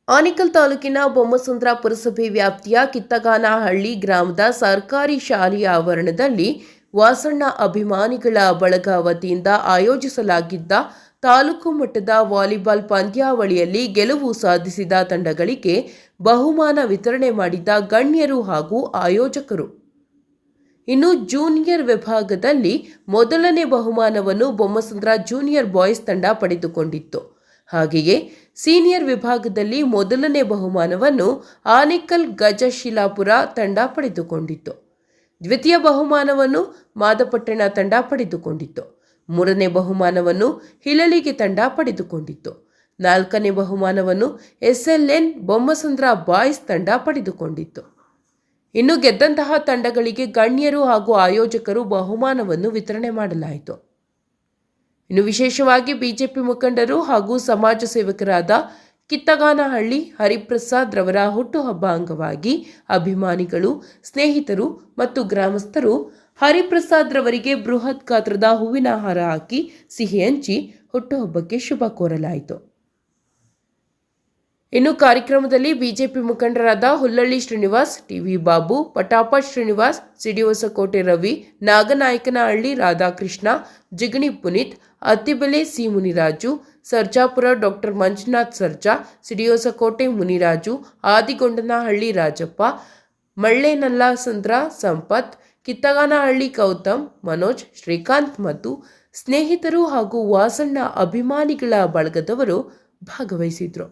ಆನೇಕಲ್ ತಾಲೂಕಿನ ಬೊಮ್ಮಸಂದ್ರ ಪುರಸಭೆ ವ್ಯಾಪ್ತಿಯ ಕಿತ್ತಗಾನಹಳ್ಳಿ ಗ್ರಾಮದ ಸರ್ಕಾರಿ ಶಾಲೆಯ ಆವರಣದಲ್ಲಿ ವಾಸಣ್ಣ ಅಭಿಮಾನಿಗಳ ಬಳಗ ವತಿಯಿಂದ ಆಯೋಜಿಸಲಾಗಿದ್ದ ತಾಲೂಕು ಮಟ್ಟದ ವಾಲಿಬಾಲ್ ಪಂದ್ಯಾವಳಿಯಲ್ಲಿ ಗೆಲುವು ಸಾಧಿಸಿದ ತಂಡಗಳಿಗೆ ಬಹುಮಾನ ವಿತರಣೆ ಮಾಡಿದ ಗಣ್ಯರು ಹಾಗೂ ಆಯೋಜಕರು. ಇನ್ನು ಜೂನಿಯರ್ ವಿಭಾಗದಲ್ಲಿ ಮೊದಲನೇ ಬಹುಮಾನವನ್ನು ಬೊಮ್ಮಸಂದ್ರ ಜೂನಿಯರ್ ಬಾಯ್ಸ್ ತಂಡ ಪಡೆದುಕೊಂಡಿತ್ತು. ಹಾಗೆಯೇ ಸೀನಿಯರ್ ವಿಭಾಗದಲ್ಲಿ ಮೊದಲನೇ ಬಹುಮಾನವನ್ನು ಆನೇಕಲ್ ಗಜಶಿಲಾಪುರ ತಂಡ ಪಡೆದುಕೊಂಡಿತ್ತು. ದ್ವಿತೀಯ ಬಹುಮಾನವನ್ನು ಮಾದಪಟ್ಟಣ ತಂಡ ಪಡೆದುಕೊಂಡಿತ್ತು. ಮೂರನೇ ಬಹುಮಾನವನ್ನು ಹಿಳಲಿಗೆ ತಂಡ ಪಡೆದುಕೊಂಡಿತ್ತು. ನಾಲ್ಕನೇ ಬಹುಮಾನವನ್ನು SLN ಬೊಮ್ಮಸಂದ್ರ ಬಾಯ್ಸ್ ತಂಡ ಪಡೆದುಕೊಂಡಿತ್ತು. ಇನ್ನು ಗೆದ್ದಂತಹ ತಂಡಗಳಿಗೆ ಗಣ್ಯರು ಹಾಗೂ ಆಯೋಜಕರು ಬಹುಮಾನವನ್ನು ವಿತರಣೆ ಮಾಡಲಾಯಿತು. ಇನ್ನು ವಿಶೇಷವಾಗಿ ಬಿಜೆಪಿ ಮುಖಂಡರು ಹಾಗೂ ಸಮಾಜ ಸೇವಕರಾದ ಕಿತ್ತಗಾನಹಳ್ಳಿ ಹರಿಪ್ರಸಾದ್ ರವರ ಹುಟ್ಟುಹಬ್ಬ ಅಂಗವಾಗಿ ಅಭಿಮಾನಿಗಳು, ಸ್ನೇಹಿತರು ಮತ್ತು ಗ್ರಾಮಸ್ಥರು ಹರಿಪ್ರಸಾದ್ ರವರಿಗೆ ಬೃಹತ್ ಗಾತ್ರದ ಹೂವಿನ ಹಾರ ಹಾಕಿ ಸಿಹಿ ಹಂಚಿ ಹುಟ್ಟುಹಬ್ಬಕ್ಕೆ ಶುಭ ಕೋರಲಾಯಿತು. ಇನ್ನು ಕಾರ್ಯಕ್ರಮದಲ್ಲಿ ಬಿಜೆಪಿ ಮುಖಂಡರಾದ Hullalli Srinivas, TV Babu, Patapat Srinivas, Sidihosakote Ravi, Naganayakanahalli Radhakrishna, Jigani Puneeth, Attibele C Muniraju, Sarjapura doctor Manjunath Sarja, Sidihosakote Muniraju, Adigondanahalli Rajappa, Mallenallasandra Sampath, Kittaganahalli Gautham, Manoj, Srikanth ಮತ್ತು ಸ್ನೇಹಿತರು ಹಾಗೂ ವಾಸಣ್ಣ ಅಭಿಮಾನಿಗಳ ಬಳಗದವರು ಭಾಗವಹಿಸಿದ್ರು.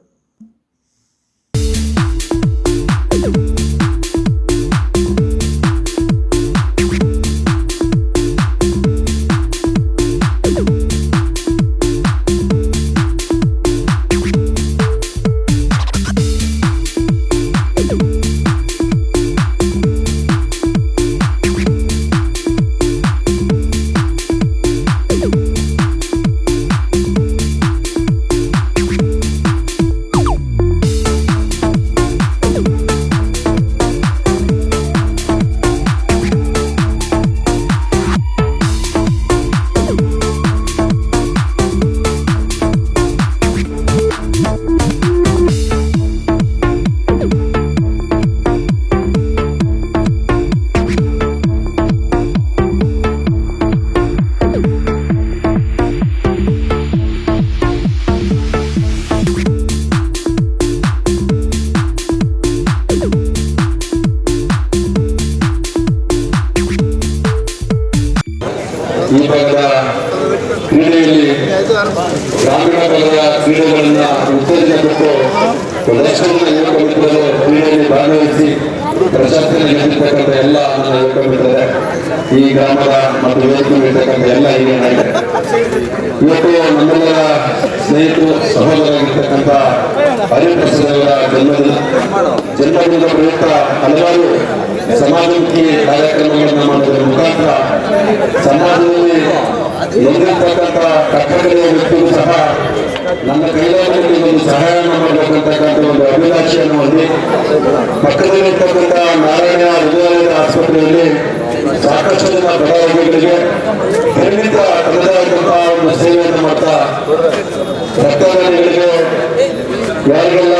ಈ ಭಾಗದ ಕ್ರೀಡೆಯಲ್ಲಿ ಗ್ರಾಮೀಣ ಭಾಗದ ಕ್ರೀಡೆಗಳನ್ನ ಉತ್ತೇಜನ ಕೊಟ್ಟು ಪ್ರದರ್ಶನದ ಯುವಕ ಮಿತ್ರರು ಕ್ರೀಡೆಯಲ್ಲಿ ಭಾಗವಹಿಸಿ ಪ್ರಶಸ್ತಿಯನ್ನು ಗೆದ್ದಿರ್ತಕ್ಕಂಥ ಎಲ್ಲ ನನ್ನ ಯುವಕ ಮಿತ್ರರೇ, ಈ ಗ್ರಾಮದ ಮತ್ತು ವೇದಿಕೆ ಇರ್ತಕ್ಕಂಥ ಎಲ್ಲ ಹಿರಿಯ ನಾಯಕರೇ, ಇವತ್ತು ನಮ್ಮೆಲ್ಲರ ಸ್ನೇಹಿತರು ಸಹೋದರಾಗಿರ್ತಕ್ಕಂಥ ಹರಿಪ್ರಸಾದ್ ಅವರ ಜನ್ಮದಿನದ ಪ್ರಯುಕ್ತ ಹಲವಾರು ಸಮಾಜಮುಖಿ ಕಾರ್ಯಕ್ರಮಗಳನ್ನು ಮಾಡೋದ್ರ ಮುಖಾಂತರ ಸಮಾಜದಲ್ಲಿ ನೊಂದಿರ್ತಕ್ಕಂಥ ಕಟ್ಟಡಗಳ ವ್ಯಕ್ತಿಗೂ ಸಹ ನನ್ನ ಕೈಲಾದಲ್ಲಿ ಒಂದು ಸಹಾಯವನ್ನು ಮಾಡಬೇಕಂತಕ್ಕಂಥ ಒಂದು ಅಭಿಲಾಷೆಯನ್ನು ಹೊಂದಿ ಪಕ್ಕದಲ್ಲಿರ್ತಕ್ಕಂಥ ನಾರಾಯಣ ಹೃದಯಾಲಯದ ಆಸ್ಪತ್ರೆಯಲ್ಲಿ ಸಾಕಷ್ಟು ಜನ ಬಡ ರೋಗಿಗಳಿಗೆ ಪರಿಣಿತ ತನ್ನದಾದಂತಹ ಒಂದು ಸೇವೆಯನ್ನು ಮಾಡ್ತಾ ರಕ್ತದಾನಿಗಳಿಗೆ ಯಾರಿಗೆಲ್ಲ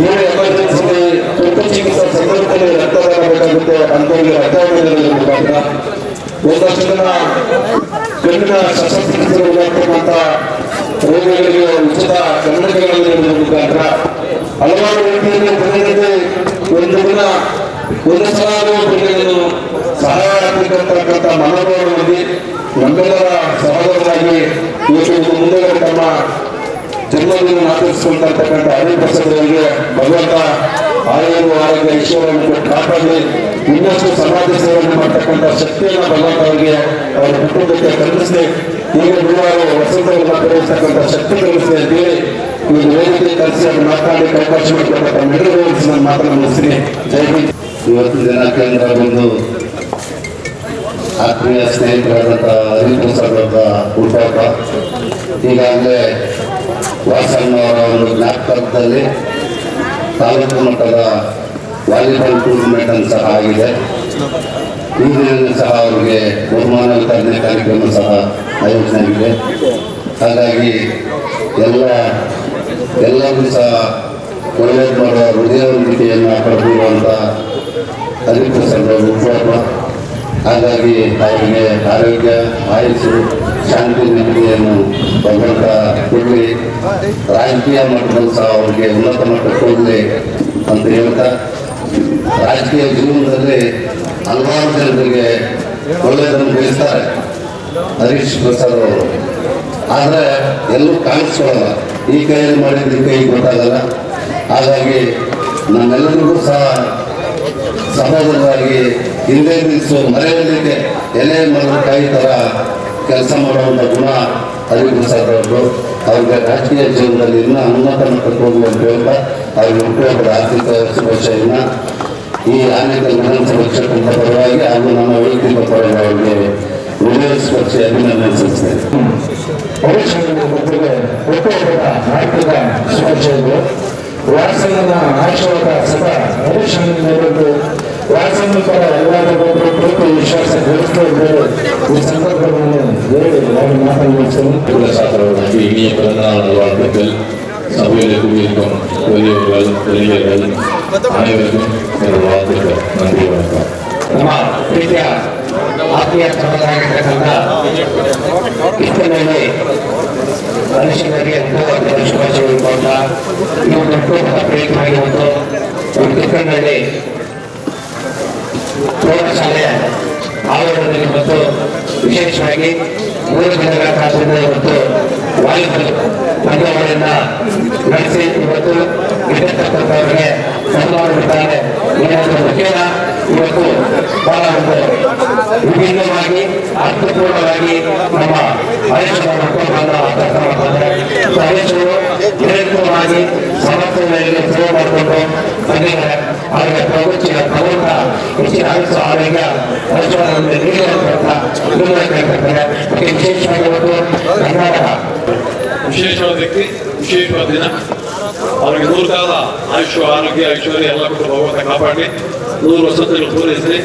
ಏನು ಎಮರ್ಜೆನ್ಸಿ ತುರ್ತು ಚಿಕಿತ್ಸಾ ಸಂದರ್ಭದಲ್ಲಿ ರಕ್ತದಾನ ಬೇಕಾಗುತ್ತೆ ಅಂತವರಿಗೆ ರಕ್ತದಾನ ಮುಖಾಂತರ ಒಂದಷ್ಟು ಜನ ಕಣ್ಣಿನ ಶಸ್ತ್ರಚಿಕಿತ್ಸೆ ಇರ್ತಕ್ಕಂಥ ರೋಗಿಗಳಿಗೆ ಉಚಿತ ಕನ್ನಡಕಗಳನ್ನು ನೀಡುವ ಮುಖಾಂತರ ಹಲವಾರು ರೀತಿಯಲ್ಲಿ ಪ್ರತಿನಿಧಿ ಒಂದು ದಿನ ಒಂದು ಸಲ ಪ್ರತಿನಿಧಿಯನ್ನು ಸಹಾಯ ಆಗ್ತಕ್ಕಂಥ ಮನೋಭಾವನೆ ಹೊಂದಿ ನಮ್ಮೆಲ್ಲರ ಸಹೋದರರಾಗಿ ಇವತ್ತು ಮುಂದೆ ತಮ್ಮ ಜನ್ಮದಿನ ಆಚರಿಸಿಕೊಳ್ತಕ್ಕಂಥ ಹರಿಪ್ರಸಾದ್ ಅವರಿಗೆ ಭಗವಂತ ಆರೋಗ್ಯ ಈಶ್ವರನ್ನು ಕೊಟ್ಟು ಕಾಪಾಡಿ ಇನ್ನಷ್ಟು ಸಮಾಜ ಸೇವೆಯನ್ನು ಮಾಡ್ತಕ್ಕಂಥ ಶಕ್ತಿಯನ್ನು ಭಗವಂತ ಅವರಿಗೆ ಅವರ ಕುಟುಂಬಕ್ಕೆ ಕಲಿಸಲಿ. ಈಗ ಗುರುವಾರ ವಸಂತವನ್ನು ಕಲಿಸ್ತಕ್ಕಂಥ ಶಕ್ತಿ ಕಲಿಸಲಿ ಅಂತೇಳಿ ಈ ವೇದಿಕೆ ಕಲಿಸಿ ಅದು ಮಾತನಾಡಲಿಕ್ಕೆ ಅವಕಾಶ ಮಾಡಿಕೊಟ್ಟಂತ ಮೆಡುಗು ನಾನು ಮಾತನ್ನು ಮುಗಿಸ್ತೀನಿ. ಜೈ ಹಿಂದ್. ಇವತ್ತು ದಿನ ಕೇಂದ್ರ ಬಂದು ಆತ್ಮೀಯ ಸ್ನೇಹಿತರಾದಂಥ ಹರಿಪ್ರಸಾದ್ ಅವರ ಹುಟ್ಟುಹಬ್ಬ ಈಗಾಗಲೇ ವಾಸಣ್ಣವರ ಒಂದು ಜ್ಞಾಪಕದಲ್ಲಿ ತಾಲೂಕು ಮಟ್ಟದ ವಾಲಿಬಾಲ್ ಟೂರ್ನಮೆಂಟ್ ಅನ್ನು ಸಹ ಆಗಿದೆ. ಈ ದಿನ ಸಹ ಅವರಿಗೆ ಬಹುಮಾನ ವಿತರಣೆ ಕಾರ್ಯಕ್ರಮ ಸಹ ಆಯೋಜನೆ ಆಗಿದೆ. ಹಾಗಾಗಿ ಎಲ್ಲರಿಗೂ ಸಹ ಒಳ್ಳೆಯದು ಮಾಡುವ ಹೃದಯವಂತಿಕೆಯನ್ನು ಪಡೆದಿರುವಂಥ ಹರಿಪ್ರಸಾದ್ ಅವರು ಹುಟ್ಟುಹಬ್ಬ. ಹಾಗಾಗಿ ಅವರಿಗೆ ಆರೋಗ್ಯ, ಆಯುಸ್ಸು, ಶಾಂತಿ, ನೆಮ್ಮದಿಯನ್ನು ಭಗವಂತ ಕೊಡಲಿ. ರಾಜಕೀಯ ಮಟ್ಟದಲ್ಲಿ ಸಹ ಅವರಿಗೆ ಉನ್ನತ ಮಟ್ಟಕ್ಕೆ ಹೋಗಲಿ ಅಂತ ಹೇಳ್ತಾ, ರಾಜಕೀಯ ಜೀವನದಲ್ಲಿ ಹಲವಾರು ಜನರಿಗೆ ಒಳ್ಳೆಯದನ್ನು ಬಯಸ್ತಾರೆ ಹರೀಶ್ ಪ್ರಸಾದ್ ಅವರು. ಆದರೆ ಎಲ್ಲೂ ಕಾಣಿಸ್ಕೊಳ್ಳಲ್ಲ, ಈ ಕೈಯಲ್ಲಿ ಮಾಡಿದ್ದು ಈ ಕೈಗೆ ಗೊತ್ತಾಗಲ್ಲ. ಹಾಗಾಗಿ ನಮ್ಮೆಲ್ಲರಿಗೂ ಸಹ ಸಹೋದರರಾಗಿ ಹಿಂದೆ ನಿಲ್ಲಿಸು ಮರೆಯಲಿಕ್ಕೆ ಎಲೆ ಮರದ ಕೈ ಥರ ಕೆಲಸ ಮಾಡುವಂಥ ಗುಣ ಹರಿಪ್ರಸಾದ್ ಅವರು. ಅವ್ರಿಗೆ ರಾಜಕೀಯ ಜೀವನದಲ್ಲಿ ಇನ್ನೂ ಉನ್ನತ ಮಟ್ಟಕ್ಕೆ ಹೋಗುವ ಅಂತ ಹೇಳ್ತಾ ಅವ್ರಿಗೆ ಹುಟ್ಟುಹಬ್ಬದ ಆರ್ಥಿಕ ಶುಭಾಶಯನ ಈ ಆನೇಕಲ್ ವಿಧಾನಸಭಾ ಕ್ಷೇತ್ರದ ಪರವಾಗಿ ಹಾಗೂ ನಮ್ಮ ವೈಯಕ್ತಿಕ ಪರವಾಗಿ ಅವರಿಗೆ ಹೃದಯಸ್ಪರ್ಶಿ ಅಭಿನಂದನೆ ಸಲ್ಲಿಸ್ತೇನೆ. ಹುಟ್ಟುಹಬ್ಬದ ಆರ್ಥಿಕ ಶುಭಾಶಯಗಳು. ವಾಸನ ಆಶೀರ್ವಾದ ಸದಾ ಹರೀಶ್ ವಾಸನಿಕರ ಎಲ್ಲರಿಗೂ ಪ್ರೀತಿ ವಿಶ್ವಾಸ ಗಳಿಸಿಕೊಂಡು ಈ ಸಂದರ್ಭವನ್ನು ಹೇಳಿ ನಾನು ಮಾತನಾಡುತ್ತೇನೆ. இனிய பிறந்தநாள் வாழ்த்துக்கள். சபையில் கூடியிருக்கும் பெரியவர்கள், பெரியவர்கள் அனைவருக்கும் எனது வாழ்த்துக்கள். நன்றி, வணக்கம். ನಮ್ಮ ಪ್ರೀತಿಯ ಆತ್ಮೀಯ ಸಹೋದರಾಗಿರ್ತಕ್ಕಂಥ ಕಿತ್ತನಲ್ಲಿ ಮನುಷ್ಯನಿಗೆ ಹುಟ್ಟುಹಬ್ಬದ ಶುಭಾಶಯಗಳು ಕೊಡ್ತಾ ಈ ಒಂದು ಹುಟ್ಟುಹಬ್ಬದ ಪ್ರಯುಕ್ತವಾಗಿ ಒಂದು ಕಿತ್ತನಲ್ಲಿ ಪ್ರೌಢಶಾಲೆಯ ಆವರಣದಲ್ಲಿ ಮತ್ತು ವಿಶೇಷವಾಗಿ 3 ದಿನಗಳ ಕಾಲದಿಂದ ಇವತ್ತು ವಾಲಿಬಾಲ್ ಪಂದ್ಯಾವಳಿಯನ್ನು ನಡೆಸಿ ಇವತ್ತು ಇರತಕ್ಕಂಥವರಿಗೆ ಸನ್ಮಾನ ಬಿಡ್ತಾರೆ. ಏನಾದರೂ ಮುಖ್ಯನ ಇವತ್ತು ಬಹಳ ಒಂದು ವಿಭಿನ್ನವಾಗಿ ಅರ್ಥಪೂರ್ಣವಾಗಿ ನಮ್ಮ ಹರೀಶನ ಹುಟ್ಟುಹಬ್ಬವನ್ನು ಆಚರಣೆ ಮಾಡ್ತಾರೆ. ಹರೀಶರು ನಿರಂತರವಾಗಿ ಸಮರ್ಥನೆಯಲ್ಲಿ ಸೇವೆ ಮಾಡಿಕೊಂಡು ಬಂದಿದ್ದಾರೆ. ಅವರಿಗೆ ಪ್ರವೃತ್ತಿಯ ಪ್ರಮುಖ ಹೆಚ್ಚಿನ ಆಯುಷ್ಯ, ಆರೋಗ್ಯ, ಐಶ್ವರ್ಯವನ್ನು ನೀಡುವಂತ ಕೇಳ್ತಾರೆ. ವಿಶೇಷವಾಗಿ ಇವತ್ತು ಕರ್ನಾಟಕ ವಿಶೇಷವಾದ ವ್ಯಕ್ತಿ, ವಿಶೇಷವಾದ ದಿನ. ಅವರಿಗೆ 100 ಕಾಲ ಆಯುಷ್ಯ, ಆರೋಗ್ಯ, ಐಶ್ವರ್ಯ ಎಲ್ಲ ಕೊಟ್ಟು ಭಗವಂತ ಕಾಪಾಡಿ 100 ವಸಂತಗಳು ಪೂರೈಸಲಿ.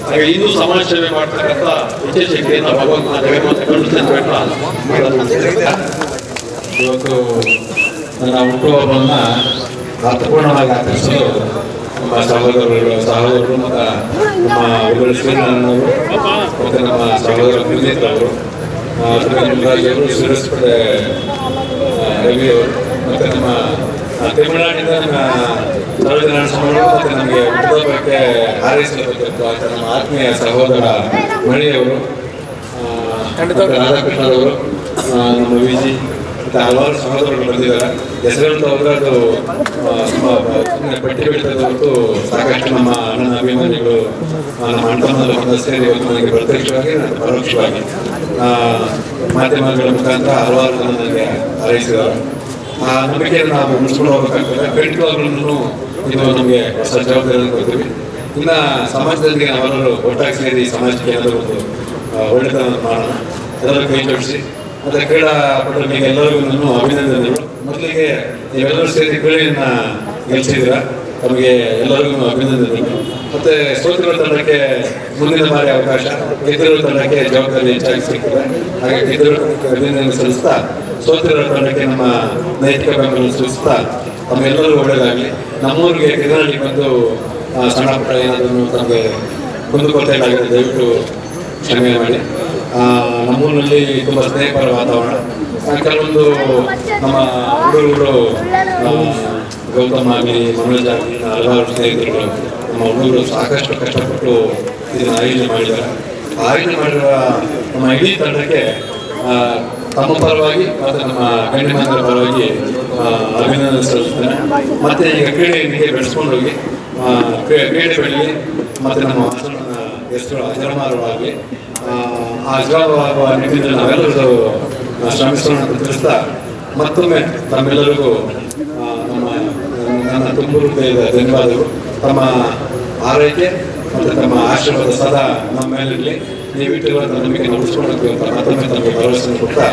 ಹಾಗೆ ಇನ್ನೂ ಸಮಾಜ ಸೇವೆ ಮಾಡ್ತಕ್ಕಂಥ ಇಚ್ಛಾಶಕ್ತಿಯನ್ನು ಭಗವಂತ ಜಗನ್ಮಾತ ಕರುಣಿಸಲಿ ಬೇಡ. ಇವತ್ತು ನನ್ನ ಹುಟ್ಟುಹಬ್ಬವನ್ನು ಅರ್ಥಪೂರ್ಣವಾಗಿ ಆಚರಿಸಲು ನಮ್ಮ ಸಹೋದರರು ಮತ್ತು ನಮ್ಮ ಉಗುಳು ಶ್ರೀನಾರಾಯಣವರು ಮತ್ತು ನಮ್ಮ ಸಹೋದರ ಪುನೀತ್ ಅವರು, ಮುರಾಜಿಯವರು, ಶ್ರೀರಸ್ಪಡೆ ರವಿಯವರು ಮತ್ತು ನಮ್ಮ ತಮಿಳುನಾಡಿನಿಂದ ನಮ್ಮ ಸರ್ವಜನಾರಾಯಣ ಸ್ವಾಮಿಗಳು ಮತ್ತು ನಮಗೆ ಹುಟ್ಟುಹಬ್ಬಕ್ಕೆ ಹಾರೈಸಲ್ಪಟ್ಟಿರುವಂಥ ನಮ್ಮ ಆತ್ಮೀಯ ಸಹೋದರ ಮಣಿಯವರು, ರಾಧಾಕೃಷ್ಣರವರು, ನಮ್ಮ ವಿಜಿ ಮತ್ತು ಹಲವಾರು ಸಹೋದರರು ಬಂದಿದ್ದಾರೆ. ಹೆಸರು ಹೋದ್ರೆ ಅದು ಪಟ್ಟಿ ಬಿಡ್ತದೆ ಹೊರತು ಸಾಕಷ್ಟು ನಮ್ಮ ಅಣ್ಣನ ಅಭಿಮಾನಿಗಳು, ನಮ್ಮ ಅಣ್ಣ ಸೇರಿ ಇವತ್ತು ನನಗೆ ಪ್ರತ್ಯಕ್ಷವಾಗಿ ಮತ್ತು ಪರೋಕ್ಷವಾಗಿ ಮಾಧ್ಯಮಗಳ ಮುಖಾಂತರ ಹಲವಾರು ಜನ ನನಗೆ ಹಾರೈಸಿದ್ದಾರೆ. ಆ ನಂಬಿಕೆಯನ್ನು ನಾವು ಮುಗಿಸ್ಕೊಂಡು ಹೋಗ್ಬೇಕಾಗ್ತದೆ. ಖಂಡಿತವಾಗ್ಲೂ ಇದು ನಮಗೆ ಹೊಸ ಜವಾಬ್ದಾರಿಯನ್ನು ಕೊಡ್ತೀವಿ. ಇನ್ನು ಸಮಾಜದಲ್ಲಿ ನಾವೆಲ್ಲರೂ ಒಟ್ಟಾಗಿ ಸೇರಿ ಸಮಾಜಕ್ಕೆ ಏನಾದರೂ ಒಂದು ಒಳ್ಳೆತನ ಮಾಡೋಣ, ಎಲ್ಲರೂ ಕೈ ಜೋಡಿಸಿ. ಮತ್ತು ಕ್ರೀಡಾಪಟುಗಳಿಗೆ ಎಲ್ಲರಿಗೂ ಅಭಿನಂದನೆಗಳು. ಮೊದಲಿಗೆ ನೀವೆಲ್ಲರೂ ಸೇರಿ ಕ್ರೀಡೆಯನ್ನು ಗೆಲ್ಲಿಸಿದ್ದೀರ, ತಮಗೆ ಎಲ್ಲರಿಗೂ ಅಭಿನಂದನೆಗಳು. ಮತ್ತು ಸೋತಿರೋ ತಂಡಕ್ಕೆ ಮುಂದಿನ ಬಾರಿ ಅವಕಾಶ, ಗೆದ್ದಿರೋ ತಂಡಕ್ಕೆ ಜವಾಬ್ದಾರಿ ಹೆಚ್ಚಾಗಿ ಸಿಗ್ತದೆ. ಹಾಗೆ ಗೆದ್ದಿರೋ ತಂಡಕ್ಕೆ ಅಭಿನಂದನೆ ಸಲ್ಲಿಸ್ತಾ, ಸೋತಿರೋ ತಂಡಕ್ಕೆ ನಮ್ಮ ನೈತಿಕ ಬೆಂಬಲ ಸೂಚಿಸ್ತಾ ತಮ್ಮೆಲ್ಲರೂ ಒಳ್ಳೆಯದಾಗಲಿ. ನಮ್ಮೂರಿಗೆ ತಿರುನಳ್ಳಿ ಬಂದು ಸಣ್ಣ ಪುಟ್ಟ ಏನಾದರೂ ತಮಗೆ ಕುಂದುಕೊರತೆಗಳಾಗಿದೆ, ದಯವಿಟ್ಟು ಕ್ಷಮೆ ಮಾಡಿ. ನಮ್ಮೂರಿನಲ್ಲಿ ತುಂಬ ಸ್ನೇಹಪರ ವಾತಾವರಣ. ಕೆಲವೊಂದು ನಮ್ಮ ಹುಡುಗರು ಗೌತಮ್ ಆಗಲಿ, ಮನೋಜ್ ಆಗಲಿ, ಹಲವಾರು ಸ್ನೇಹಿತರು, ನಮ್ಮ ಹುಡುಗರು ಸಾಕಷ್ಟು ಕಷ್ಟಪಟ್ಟು ಇದನ್ನು ಆಯೋಜನೆ ಮಾಡಿದ್ದಾರೆ. ಆಯೋಜನೆ ಮಾಡಿರುವ ನಮ್ಮ ಇಡೀ ತಂಡಕ್ಕೆ ತಮ್ಮ ಪರವಾಗಿ ಮತ್ತು ನಮ್ಮ ಗಣ್ಯಮಾನ್ಯರ ಪರವಾಗಿ ಅಭಿನಂದನೆ ಸಲ್ಲಿಸ್ತೇನೆ. ಮತ್ತು ಈಗ ಕ್ರೀಡೆಗೆ ಬೆಳೆಸ್ಕೊಂಡು ಹೋಗಿ ಕ್ರೀಡೆ ಬೆಳೀಲಿ ಮತ್ತು ನಮ್ಮ ಹಾಸನ ಹೆಸರು ಅಜರಾಮರವಾಗಲಿ. ಆ ಅಜರಾಮರವಾಗುವ ನಿಟ್ಟಿನಲ್ಲಿ ನಾವೆಲ್ಲರೂ ಶ್ರಮಿಸೋಣ ಅಂತ ತಿಳಿಸ್ತಾ ಮತ್ತೊಮ್ಮೆ ತಮ್ಮೆಲ್ಲರಿಗೂ ನನ್ನ ತುಂಬ ಹೃದಯದ ಧನ್ಯವಾದಗಳು. ತಮ್ಮ ಆರೈಕೆ ಮತ್ತು ತಮ್ಮ ಆಶೀರ್ವಾದ ಸದಾ ನಮ್ಮ ಮೇಲಿರಲಿ. ನೀವಿಟ್ಟಿರುವಂಥ ನಂಬಿಕೆ ಉಳಿಸ್ಕೊಳ್ಳೋಕೆ ಅಂತ ಮತ್ತೊಮ್ಮೆ ತಮಗೆ ಭರವಸೆ ಕೊಡ್ತಾ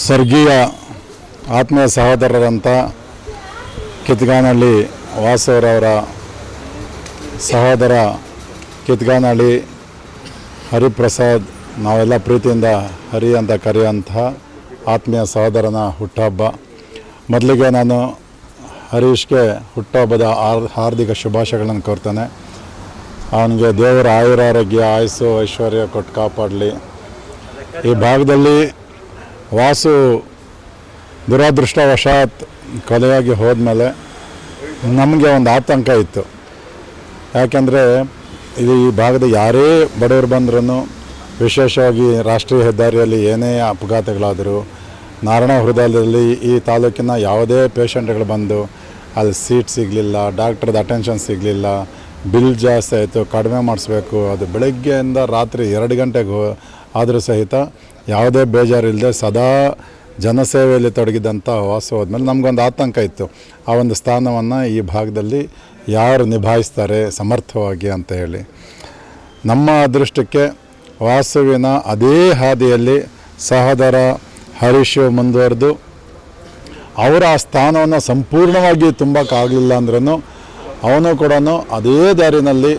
ಸ್ವರ್ಗೀಯ ಆತ್ಮೀಯ ಸಹೋದರರಂಥ ಕಿತ್ಗಾನಹಳ್ಳಿ ವಾಸವರವರ ಸಹೋದರ ಕಿತ್ಗಾನಹಳ್ಳಿ ಹರಿಪ್ರಸಾದ್, ನಾವೆಲ್ಲ ಪ್ರೀತಿಯಿಂದ ಹರಿ ಅಂತ ಕರೆಯುವಂತಹ ಆತ್ಮೀಯ ಸಹೋದರನ ಹುಟ್ಟುಹಬ್ಬ. ಮೊದಲಿಗೆ ನಾನು ಹರೀಶ್ಗೆ ಹುಟ್ಟುಹಬ್ಬದ ಹಾರ್ದಿಕ ಶುಭಾಶಯಗಳನ್ನು ಕೋರ್ತೇನೆ. ಅವನಿಗೆ ದೇವರ ಆಯುರಾರೋಗ್ಯ, ಆಯುಸ್ಸು, ಐಶ್ವರ್ಯ ಕೊಟ್ಟು ಕಾಪಾಡಲಿ. ಈ ಭಾಗದಲ್ಲಿ ವಾಸು ದುರದೃಷ್ಟವಶಾತ್ ಕೊಲೆಯಾಗಿ ಹೋದ್ಮೇಲೆ ನಮಗೆ ಒಂದು ಆತಂಕ ಇತ್ತು. ಯಾಕೆಂದರೆ ಇದು ಈ ಭಾಗದ ಯಾರೇ ಬಡವರು ಬಂದ್ರೂ, ವಿಶೇಷವಾಗಿ ರಾಷ್ಟ್ರೀಯ ಹೆದ್ದಾರಿಯಲ್ಲಿ ಏನೇ ಅಪಘಾತಗಳಾದರೂ, ನಾರಾಯಣ ಹೃದಯದಲ್ಲಿ ಈ ತಾಲೂಕಿನ ಯಾವುದೇ ಪೇಷಂಟ್ಗಳು ಬಂದು ಅಲ್ಲಿ ಸೀಟ್ ಸಿಗಲಿಲ್ಲ, ಡಾಕ್ಟ್ರದ್ದು ಅಟೆನ್ಷನ್ ಸಿಗಲಿಲ್ಲ, ಬಿಲ್ ಜಾಸ್ತಿ ಆಯಿತು, ಕಡಿಮೆ ಮಾಡಿಸ್ಬೇಕು, ಅದು ಬೆಳಗ್ಗೆಯಿಂದ ರಾತ್ರಿ 2 ಗಂಟೆಗೆ ಆದರೂ ಸಹಿತ ಯಾವುದೇ ಬೇಜಾರಿಲ್ಲದೆ ಸದಾ ಜನಸೇವೆಯಲ್ಲಿ ತೊಡಗಿದಂಥ ವಾಸು ಹೋದ್ಮೇಲೆ ನಮಗೊಂದು ಆತಂಕ ಇತ್ತು. ಆ ಒಂದು ಸ್ಥಾನವನ್ನು ಈ ಭಾಗದಲ್ಲಿ ಯಾರು ನಿಭಾಯಿಸ್ತಾರೆ ಸಮರ್ಥವಾಗಿ ಅಂತ ಹೇಳಿ. ನಮ್ಮ ಅದೃಷ್ಟಕ್ಕೆ ವಾಸುವಿನ ಅದೇ ಹಾದಿಯಲ್ಲಿ ಸಹೋದರ ಹರೀಶ್ ಮುಂದುವರೆದು ಅವರ ಆ ಸ್ಥಾನವನ್ನು ಸಂಪೂರ್ಣವಾಗಿ ತುಂಬಕ್ಕಾಗಲಿಲ್ಲ ಅಂದ್ರೂ ಅವನು ಕೂಡ ಅದೇ ದಾರಿನಲ್ಲಿ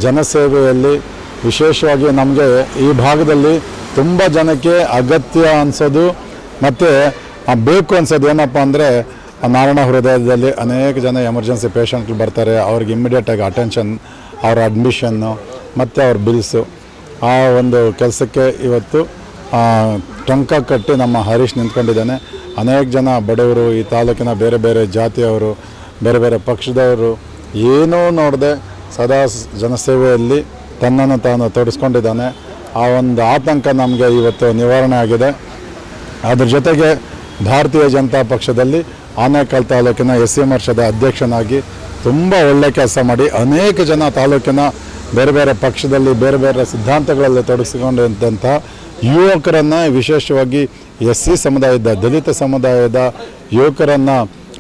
ಜನಸೇವೆಯಲ್ಲಿ, ವಿಶೇಷವಾಗಿ ನಮಗೆ ಈ ಭಾಗದಲ್ಲಿ ತುಂಬ ಜನಕ್ಕೆ ಅಗತ್ಯ ಅನಿಸೋದು ಮತ್ತು ಬೇಕು ಅನ್ಸೋದು ಏನಪ್ಪ ಅಂದರೆ, ನಾರಾಯಣ ಹೃದಯದಲ್ಲಿ ಅನೇಕ ಜನ ಎಮರ್ಜೆನ್ಸಿ ಪೇಷಂಟ್ಗಳು ಬರ್ತಾರೆ, ಅವ್ರಿಗೆ ಇಮ್ಮಿಡಿಯೇಟಾಗಿ ಅಟೆನ್ಷನ್, ಅವರ ಅಡ್ಮಿಷನ್ನು ಮತ್ತು ಅವ್ರ ಬಿಲ್ಸು. ಆ ಒಂದು ಕೆಲಸಕ್ಕೆ ಇವತ್ತು ಟೊಂಕ ಕಟ್ಟಿ ನಮ್ಮ ಹರೀಶ್ ನಿಂತ್ಕೊಂಡಿದ್ದಾನೆ. ಅನೇಕ ಜನ ಬಡವರು, ಈ ತಾಲೂಕಿನ ಬೇರೆ ಬೇರೆ ಜಾತಿಯವರು, ಬೇರೆ ಬೇರೆ ಪಕ್ಷದವರು ಏನೂ ನೋಡದೆ ಸದಾ ಜನಸೇವೆಯಲ್ಲಿ ತನ್ನನ್ನು ತಾನು ತೊಡಗಿಸ್ಕೊಂಡಿದ್ದಾನೆ. ಆ ಒಂದು ಆತಂಕ ನಮಗೆ ಇವತ್ತು ನಿವಾರಣೆ ಆಗಿದೆ. ಅದ್ರ ಜೊತೆಗೆ ಭಾರತೀಯ ಜನತಾ ಪಕ್ಷದಲ್ಲಿ ಆನೇಕಲ್ ತಾಲೂಕಿನ SC ಮೋರ್ಚಾದ ಅಧ್ಯಕ್ಷನಾಗಿ ತುಂಬ ಒಳ್ಳೆಯ ಕೆಲಸ ಮಾಡಿ ಅನೇಕ ಜನ ತಾಲೂಕಿನ ಬೇರೆ ಬೇರೆ ಪಕ್ಷದಲ್ಲಿ ಬೇರೆ ಬೇರೆ ಸಿದ್ಧಾಂತಗಳಲ್ಲಿ ತೊಡಗಿಸಿಕೊಂಡಿದ್ದಂಥ ಯುವಕರನ್ನು, ವಿಶೇಷವಾಗಿ SC ಸಮುದಾಯದ, ದಲಿತ ಸಮುದಾಯದ ಯುವಕರನ್ನು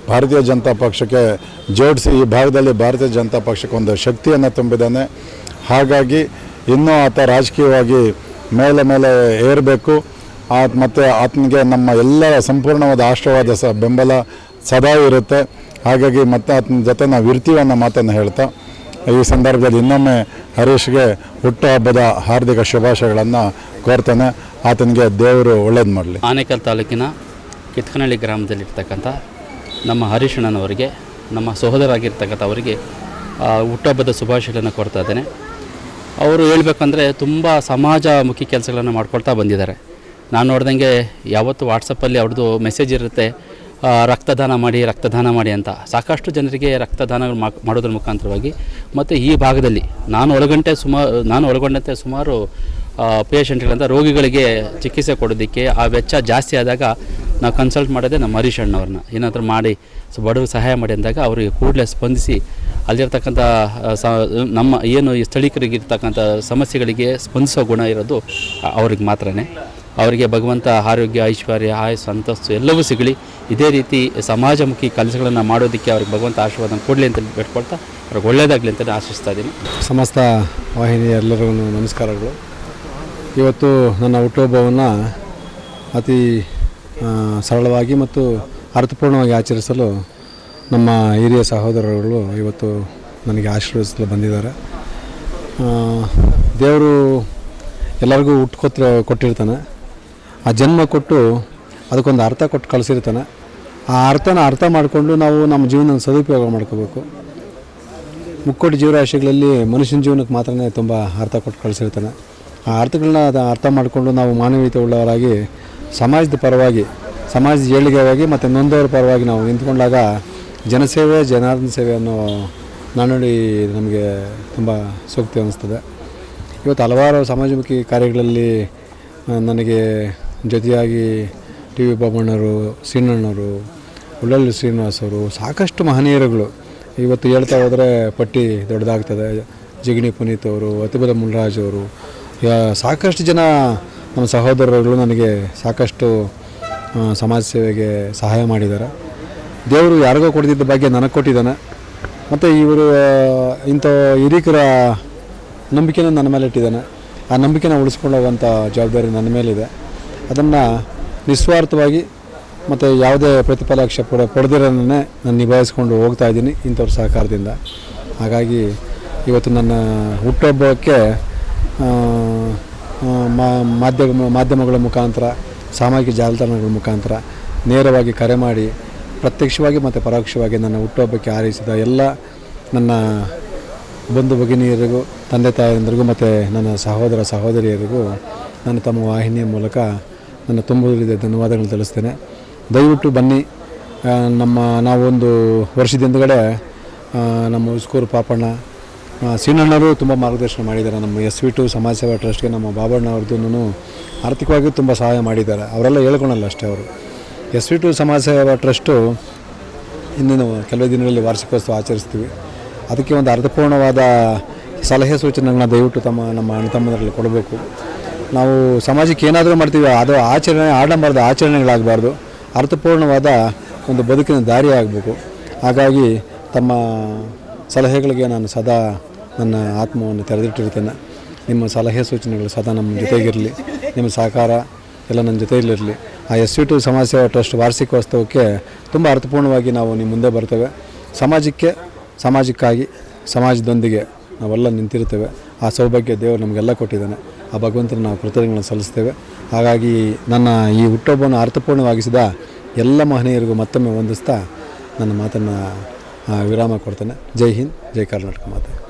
ಭಾರತೀಯ ಜನತಾ ಪಕ್ಷಕ್ಕೆ ಜೋಡಿಸಿ ಈ ಭಾಗದಲ್ಲಿ ಭಾರತೀಯ ಜನತಾ ಪಕ್ಷಕ್ಕೆ ಒಂದು ಶಕ್ತಿಯನ್ನು ತುಂಬಿದ್ದಾನೆ. ಹಾಗಾಗಿ ಇನ್ನೂ ಆತ ರಾಜಕೀಯವಾಗಿ ಮೇಲೆ ಮೇಲೆ ಏರಬೇಕು. ಮತ್ತು ಆತನಿಗೆ ನಮ್ಮ ಎಲ್ಲರ ಸಂಪೂರ್ಣವಾದ ಆಶೀರ್ವಾದ ಬೆಂಬಲ ಸದಾ ಇರುತ್ತೆ. ಹಾಗಾಗಿ ಮತ್ತೆ ಆತನ ಜೊತೆ ನಾವು ಇರ್ತೀವಿ ಅನ್ನೋ ಮಾತನ್ನು ಹೇಳ್ತಾ ಈ ಸಂದರ್ಭದಲ್ಲಿ ಇನ್ನೊಮ್ಮೆ ಹರೀಶ್ಗೆ ಹುಟ್ಟುಹಬ್ಬದ ಹಾರ್ದಿಕ ಶುಭಾಶಯಗಳನ್ನು ಕೋರ್ತೇನೆ. ಆತನಿಗೆ ದೇವರು ಒಳ್ಳೇದು ಮಾಡಲಿ. ಆನೇಕಲ್ ತಾಲೂಕಿನ ಕಿತ್ಕನಹಳ್ಳಿ ಗ್ರಾಮದಲ್ಲಿರ್ತಕ್ಕಂಥ ನಮ್ಮ ಹರೀಶಣ್ಣನವರಿಗೆ, ನಮ್ಮ ಸಹೋದರಾಗಿರ್ತಕ್ಕಂಥ ಅವರಿಗೆ ಹುಟ್ಟುಹಬ್ಬದ ಶುಭಾಶಯಗಳನ್ನು ಕೋರ್ತಾ ಇದ್ದೇನೆ. ಅವರು ಹೇಳ್ಬೇಕಂದ್ರೆ ತುಂಬ ಸಮಾಜಮುಖಿ ಕೆಲಸಗಳನ್ನು ಮಾಡ್ಕೊಳ್ತಾ ಬಂದಿದ್ದಾರೆ. ನಾನು ನೋಡ್ದಂಗೆ ಯಾವತ್ತು ವಾಟ್ಸಪ್ಪಲ್ಲಿ ಅವ್ರದ್ದು ಮೆಸೇಜ್ ಇರುತ್ತೆ, ರಕ್ತದಾನ ಮಾಡಿ ಅಂತ. ಸಾಕಷ್ಟು ಜನರಿಗೆ ರಕ್ತದಾನಗಳು ಮಾಡೋದ್ರ ಮುಖಾಂತರವಾಗಿ ಮತ್ತು ಈ ಭಾಗದಲ್ಲಿ ನಾನು ಒಳಗೊಂಡಂತೆ ಸುಮಾರು ಪೇಷಂಟ್ಗಳಂತ ರೋಗಿಗಳಿಗೆ ಚಿಕಿತ್ಸೆ ಕೊಡೋದಕ್ಕೆ ಆ ವೆಚ್ಚ ಜಾಸ್ತಿ ಆದಾಗ ನಾವು ಕನ್ಸಲ್ಟ್ ಮಾಡೋದೇ ನಮ್ಮ ಹರೀಶ್ ಅಣ್ಣವ್ರನ್ನ. ಏನಾದರೂ ಮಾಡಿ ಬಡವ್ರಿಗೆ ಸಹಾಯ ಮಾಡಿ ಅಂದಾಗ ಅವರಿಗೆ ಕೂಡಲೇ ಸ್ಪಂದಿಸಿ ಅಲ್ಲಿರ್ತಕ್ಕಂಥ ನಮ್ಮ ಏನು ಈ ಸ್ಥಳೀಕರಿಗಿರ್ತಕ್ಕಂಥ ಸಮಸ್ಯೆಗಳಿಗೆ ಸ್ಪಂದಿಸೋ ಗುಣ ಇರೋದು ಅವ್ರಿಗೆ ಮಾತ್ರನೇ. ಅವರಿಗೆ ಭಗವಂತ ಆರೋಗ್ಯ, ಐಶ್ವರ್ಯ, ಆಯಸ್ಸು, ಅಂತಸ್ತು ಎಲ್ಲವೂ ಸಿಗಲಿ. ಇದೇ ರೀತಿ ಸಮಾಜಮುಖಿ ಕೆಲಸಗಳನ್ನು ಮಾಡೋದಕ್ಕೆ ಅವ್ರಿಗೆ ಭಗವಂತ ಆಶೀರ್ವಾದ ಕೊಡಲಿ ಅಂತ ಬೇಡ್ಕೊಳ್ತಾ ಅವ್ರಿಗೆ ಒಳ್ಳೆಯದಾಗಲಿ ಅಂತ ಆಶಿಸ್ತಾ ಇದ್ದೀನಿ. ಸಮಸ್ತ ವಾಹಿನಿ ಎಲ್ಲರಿಗೂ ನಮಸ್ಕಾರಗಳು. ಇವತ್ತು ನನ್ನ ಹುಟ್ಟುಹಬ್ಬವನ್ನು ಅತಿ ಸರಳವಾಗಿ ಮತ್ತು ಅರ್ಥಪೂರ್ಣವಾಗಿ ಆಚರಿಸಲು ನಮ್ಮ ಹಿರಿಯ ಸಹೋದರಗಳು ಇವತ್ತು ನನಗೆ ಆಶೀರ್ವದಿಸಲು ಬಂದಿದ್ದಾರೆ. ದೇವರು ಎಲ್ಲರಿಗೂ ಕೊಟ್ಟಿರ್ತಾನೆ. ಆ ಜನ್ಮ ಕೊಟ್ಟು ಅದಕ್ಕೊಂದು ಅರ್ಥ ಕೊಟ್ಟು ಕಳಿಸಿರ್ತಾನೆ. ಆ ಅರ್ಥ ಮಾಡಿಕೊಂಡು ನಾವು ನಮ್ಮ ಜೀವನ ಸದುಪಯೋಗ ಮಾಡ್ಕೋಬೇಕು. ಮುಕ್ಕೋಟಿ ಜೀವರಾಶಿಗಳಲ್ಲಿ ಮನುಷ್ಯನ ಜೀವನಕ್ಕೆ ಮಾತ್ರನೇ ತುಂಬ ಅರ್ಥ ಕೊಟ್ಟು ಕಳಿಸಿರ್ತಾನೆ. ಆ ಅರ್ಥಗಳನ್ನ ಅರ್ಥ ಮಾಡಿಕೊಂಡು ನಾವು ಮಾನವೀಯತೆ ಉಳ್ಳವರಾಗಿ ಸಮಾಜದ ಪರವಾಗಿ, ಸಮಾಜದ ಏಳಿಗೆಯಾಗಿ ಮತ್ತು ನೊಂದವರ ಪರವಾಗಿ ನಾವು ನಿಂತ್ಕೊಂಡಾಗ ಜನಸೇವೆ, ಜನಾರ್ದನ ಸೇವೆ ಅನ್ನೋ ನಾನುಡಿ ನಮಗೆ ತುಂಬ ಸೂಕ್ತ ಅನ್ನಿಸ್ತದೆ. ಇವತ್ತು ಹಲವಾರು ಸಮಾಜಮುಖಿ ಕಾರ್ಯಗಳಲ್ಲಿ ನನಗೆ ಜೊತೆಯಾಗಿ TV ಬಾಬಣ್ಣವರು, ಸೀನಣ್ಣವರು, ಉಳ್ಳಳ್ಳಿ ಶ್ರೀನಿವಾಸವರು, ಸಾಕಷ್ಟು ಮಹನೀಯರುಗಳು ಇವತ್ತು ಹೇಳ್ತಾ ಹೋದರೆ ಪಟ್ಟಿ ದೊಡ್ಡದಾಗ್ತದೆ. ಜಿಗಣಿ ಪುನೀತ್ ಅವರು, ಅತಿಬಲ ಮುನ್ರಾಜ್ ಅವರು, ಸಾಕಷ್ಟು ಜನ ನಮ್ಮ ಸಹೋದರರುಗಳು ನನಗೆ ಸಾಕಷ್ಟು ಸಮಾಜ ಸೇವೆಗೆ ಸಹಾಯ ಮಾಡಿದ್ದಾರೆ. ದೇವರು ಯಾರಿಗೋ ಕೊಡ್ತಿದ್ದ ಭಾಗ್ಯ ನನಗೆ ಕೊಟ್ಟಿದ್ದಾನೆ. ಮತ್ತು ಇವರು ಇಂಥ ಹಿರಿಕರ ನಂಬಿಕೆನ ನನ್ನ ಮೇಲೆ ಇಟ್ಟಿದ್ದಾನೆ. ಆ ನಂಬಿಕೆನ ಉಳಿಸ್ಕೊಂಡು ಹೋಗುವಂಥ ಜವಾಬ್ದಾರಿ ನನ್ನ ಮೇಲಿದೆ. ಅದನ್ನು ನಿಸ್ವಾರ್ಥವಾಗಿ ಮತ್ತು ಯಾವುದೇ ಪ್ರತಿಫಲಾಕ್ಷೆ ಪಡೆದಿರೋನೇ ನಾನು ನಿಭಾಯಿಸ್ಕೊಂಡು ಹೋಗ್ತಾ ಇದ್ದೀನಿ ಇಂಥವ್ರ ಸಹಕಾರದಿಂದ. ಹಾಗಾಗಿ ಇವತ್ತು ನನ್ನ ಹುಟ್ಟುಹಬ್ಬಕ್ಕೆ ಮಾಧ್ಯಮಗಳ ಮುಖಾಂತರ, ಸಾಮಾಜಿಕ ಜಾಲತಾಣಗಳ ಮುಖಾಂತರ ನೇರವಾಗಿ ಕರೆ ಮಾಡಿ ಪ್ರತ್ಯಕ್ಷವಾಗಿ ಮತ್ತು ಪರೋಕ್ಷವಾಗಿ ನನ್ನ ಹುಟ್ಟುಹಬ್ಬಕ್ಕೆ ಹಾರೈಸಿದ ಎಲ್ಲ ನನ್ನ ಬಂಧು ಭಗಿನಿಯರಿಗೂ, ತಂದೆ ತಾಯಿಯಂದರಿಗೂ ಮತ್ತು ನನ್ನ ಸಹೋದರ ಸಹೋದರಿಯರಿಗೂ ನಾನು ತಮ್ಮ ವಾಹಿನಿಯ ಮೂಲಕ ನನ್ನ ತುಂಬುವುದಿದೆ ಧನ್ಯವಾದಗಳು ತಿಳಿಸ್ತೇನೆ. ದಯವಿಟ್ಟು ಬನ್ನಿ. ನಾವೊಂದು ವರ್ಷದ ಹಿಂದುಗಡೆ ನಮ್ಮ ಉಸ್ಕೂರು ಪಾಪಣ್ಣ, ಸೀನಣ್ಣರು ತುಂಬ ಮಾರ್ಗದರ್ಶನ ಮಾಡಿದ್ದಾರೆ. ನಮ್ಮ SV2 ಸಮಾಜ ಸೇವಾ ಟ್ರಸ್ಟ್ಗೆ ನಮ್ಮ ಬಾಬಣ್ಣ ಅವ್ರದ್ದು ಆರ್ಥಿಕವಾಗಿ ತುಂಬ ಸಹಾಯ ಮಾಡಿದ್ದಾರೆ. ಅವರೆಲ್ಲ ಹೇಳ್ಕೊಳಲ್ಲ ಅಷ್ಟೇ. ಅವರು SV2 ಸಮಾಜ ಸೇವಾ ಟ್ರಸ್ಟು ಇನ್ನೇನು ಕೆಲವೇ ದಿನಗಳಲ್ಲಿ ವಾರ್ಷಿಕೋತ್ಸವ ಆಚರಿಸ್ತೀವಿ. ಅದಕ್ಕೆ ಒಂದು ಅರ್ಥಪೂರ್ಣವಾದ ಸಲಹೆ ಸೂಚನೆಗಳನ್ನ ದಯವಿಟ್ಟು ನಮ್ಮ ಅಣ್ಣ ತಮ್ಮದರಲ್ಲಿ ಕೊಡಬೇಕು. ನಾವು ಸಮಾಜಕ್ಕೆ ಏನಾದರೂ ಮಾಡ್ತೀವಿ, ಅದು ಆಡಂಬರದ ಆಚರಣೆಗಳಾಗಬಾರ್ದು, ಅರ್ಥಪೂರ್ಣವಾದ ಒಂದು ಬದುಕಿನ ದಾರಿ ಆಗಬೇಕು. ಹಾಗಾಗಿ ತಮ್ಮ ಸಲಹೆಗಳಿಗೆ ನಾನು ಸದಾ ನನ್ನ ಆತ್ಮವನ್ನು ತೆರೆದಿಟ್ಟಿರ್ತೇನೆ. ನಿಮ್ಮ ಸಲಹೆ ಸೂಚನೆಗಳು ಸದಾ ನಮ್ಮ ಜೊತೆಗಿರಲಿ, ನಿಮ್ಮ ಸಹಕಾರ ಎಲ್ಲ ನನ್ನ ಜೊತೆಯಲ್ಲಿರಲಿ. ಆ SV2 ಸಮಾಜ ಸೇವಾ ಟ್ರಸ್ಟ್ ವಾರ್ಷಿಕೋತ್ಸವಕ್ಕೆ ತುಂಬ ಅರ್ಥಪೂರ್ಣವಾಗಿ ನಾವು ನಿಮ್ಮ ಮುಂದೆ ಬರ್ತೇವೆ. ಸಮಾಜಕ್ಕಾಗಿ, ಸಮಾಜದೊಂದಿಗೆ ನಾವೆಲ್ಲ ನಿಂತಿರ್ತೇವೆ. ಆ ಸೌಭಾಗ್ಯ ದೇವರು ನಮಗೆಲ್ಲ ಕೊಟ್ಟಿದ್ದಾನೆ. ಆ ಭಗವಂತನ ನಾವು ಕೃತಜ್ಞತೆಗಳನ್ನು ಸಲ್ಲಿಸ್ತೇವೆ. ಹಾಗಾಗಿ ನನ್ನ ಈ ಹುಟ್ಟುಹಬ್ಬವನ್ನು ಅರ್ಥಪೂರ್ಣವಾಗಿಸಿದ ಎಲ್ಲ ಮಹನೀಯರಿಗೂ ಮತ್ತೊಮ್ಮೆ ವಂದಿಸ್ತಾ ನನ್ನ ಮಾತನ್ನು ವಿರಾಮ ಕೊಡ್ತೇನೆ. ಜೈ ಹಿಂದ್, ಜೈ ಕರ್ನಾಟಕ ಮಾತೆ.